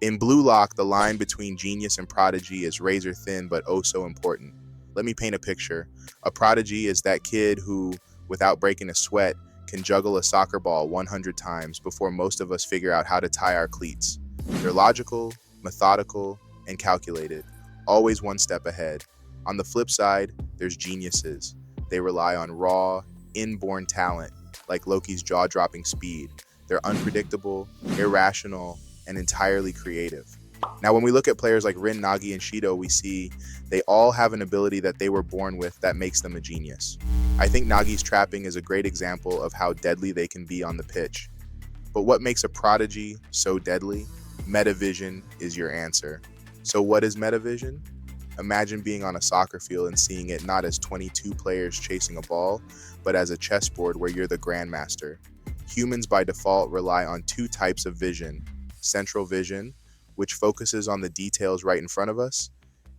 In Blue Lock, the line between genius and prodigy is razor thin but oh so important. Let me paint a picture. A prodigy is that kid who, without breaking a sweat, can juggle a soccer ball 100 times before most of us figure out how to tie our cleats. They're logical, methodical, and calculated, always one step ahead. On the flip side, there's geniuses. They rely on raw, inborn talent, like Loki's jaw-dropping speed. They're unpredictable, irrational, and entirely creative. Now, when we look at players like Rin, Nagi, and Shido, we see they all have an ability that they were born with that makes them a genius. I think Nagi's trapping is a great example of how deadly they can be on the pitch. But what makes a prodigy so deadly? Metavision is your answer. So what is Metavision? Imagine being on a soccer field and seeing it not as 22 players chasing a ball, but as a chessboard where you're the grandmaster. Humans by default rely on two types of vision: central vision, which focuses on the details right in front of us,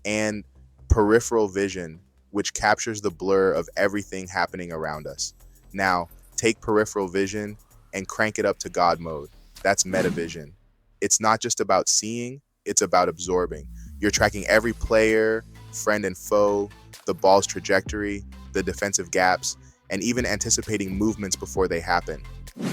and peripheral vision, which captures the blur of everything happening around us. Now, take peripheral vision and crank it up to God mode. That's Metavision. It's not just about seeing, it's about absorbing. You're tracking every player, friend and foe, the ball's trajectory, the defensive gaps, and even anticipating movements before they happen.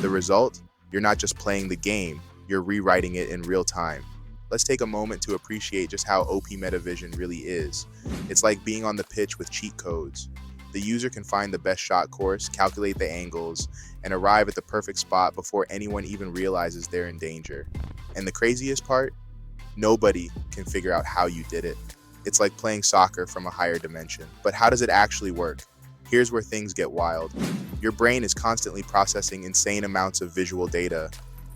The result? You're not just playing the game, you're rewriting it in real time. Let's take a moment to appreciate just how OP Metavision really is. It's like being on the pitch with cheat codes. The user can find the best shot course, calculate the angles, and arrive at the perfect spot before anyone even realizes they're in danger. And the craziest part? Nobody can figure out how you did it. It's like playing soccer from a higher dimension. But how does it actually work? Here's where things get wild. Your brain is constantly processing insane amounts of visual data: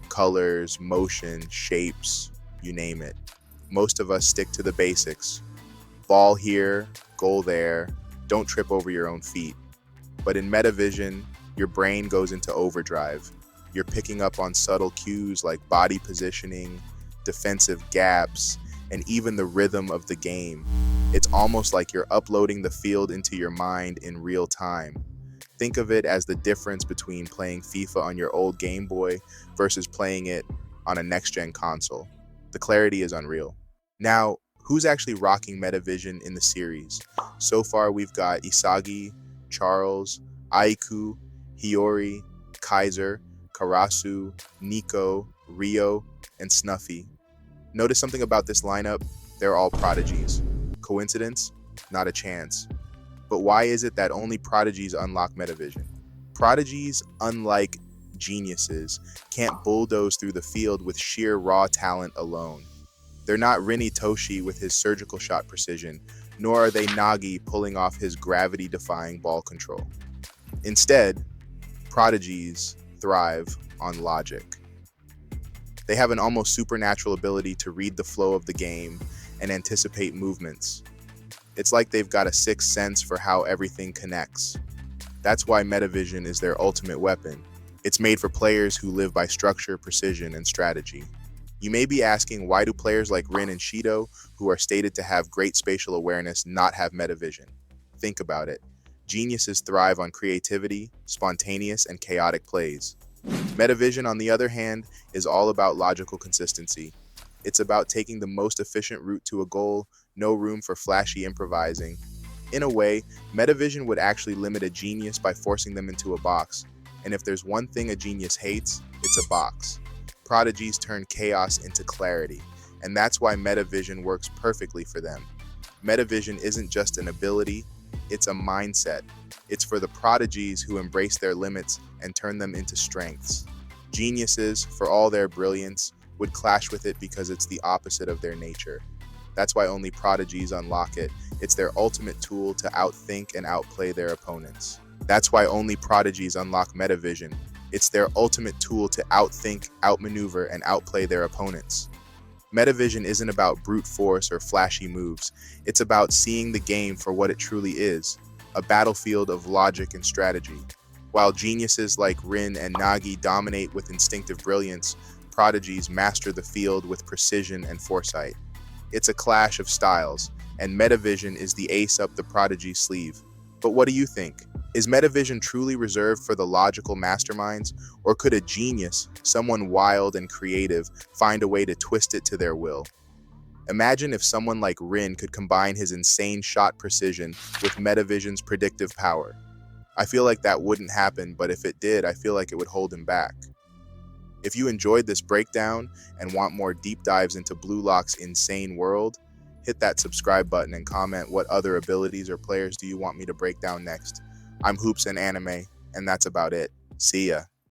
colors, motion, shapes, you name it. Most of us stick to the basics. Ball here, goal there, don't trip over your own feet. But in Metavision, your brain goes into overdrive. You're picking up on subtle cues like body positioning, defensive gaps, and even the rhythm of the game. It's almost like you're uploading the field into your mind in real time. Think of it as the difference between playing FIFA on your old Game Boy versus playing it on a next-gen console. The clarity is unreal. Now, who's actually rocking Metavision in the series? So far, we've got Isagi, Charles, Aiku, Hiyori, Kaiser, Karasu, Nico, Rio, and Snuffy. Notice something about this lineup? They're all prodigies. Coincidence? Not a chance. But why is it that only prodigies unlock Metavision? Prodigies, unlike geniuses, can't bulldoze through the field with sheer raw talent alone. They're not Rini Toshi with his surgical shot precision, nor are they Nagi pulling off his gravity-defying ball control. Instead, prodigies thrive on logic. They have an almost supernatural ability to read the flow of the game and anticipate movements. It's like they've got a sixth sense for how everything connects. That's why Metavision is their ultimate weapon. It's made for players who live by structure, precision, and strategy. You may be asking, why do players like Rin and Shido, who are stated to have great spatial awareness, not have Metavision? Think about it. Geniuses thrive on creativity, spontaneous, and chaotic plays. Metavision, on the other hand, is all about logical consistency. It's about taking the most efficient route to a goal, no room for flashy improvising. In a way, Metavision would actually limit a genius by forcing them into a box. And if there's one thing a genius hates, it's a box. Prodigies turn chaos into clarity, and that's why Metavision works perfectly for them. Metavision isn't just an ability, it's a mindset. It's for the prodigies who embrace their limits and turn them into strengths. Geniuses, for all their brilliance, would clash with it because it's the opposite of their nature. That's why only prodigies unlock it. It's their ultimate tool to outthink and outplay their opponents. That's why only prodigies unlock Metavision. It's their ultimate tool to outthink, outmaneuver, and outplay their opponents. Metavision isn't about brute force or flashy moves. It's about seeing the game for what it truly is, a battlefield of logic and strategy. While geniuses like Rin and Nagi dominate with instinctive brilliance, prodigies master the field with precision and foresight. It's a clash of styles, and Metavision is the ace up the prodigy's sleeve. But what do you think? Is Metavision truly reserved for the logical masterminds, or could a genius, someone wild and creative, find a way to twist it to their will? Imagine if someone like Rin could combine his insane shot precision with Metavision's predictive power. I feel like that wouldn't happen, but if it did, I feel like it would hold him back. If you enjoyed this breakdown and want more deep dives into Blue Lock's insane world, hit that subscribe button and comment what other abilities or players do you want me to break down next. I'm Hoops and Anime, and that's about it. See ya.